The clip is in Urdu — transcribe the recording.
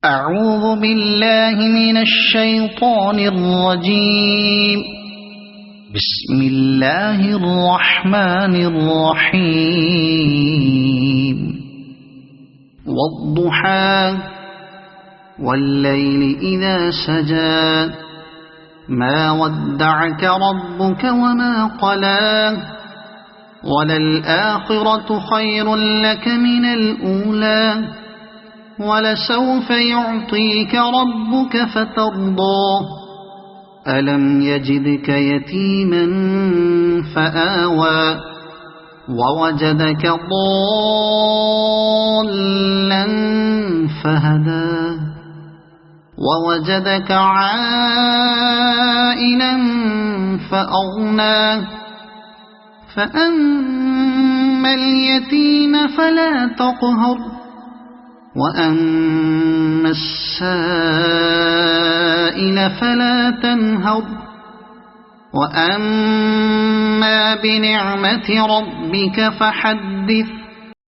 أعوذ بالله من الشيطان الرجيم. بسم الله الرحمن الرحيم. والضحى والليل إذا سجى ما ودعك ربك وما قلى وللآخرة خير لك من الأولى ولسوف يعطيك ربك فترضى ألم يجدك يتيما فآوى ووجدك ضالا فهدى ووجدك عائلا فأغنى فأما اليتيم فلا تقهر وأما السائل فلا تنهر وأما بنعمة ربك فحدث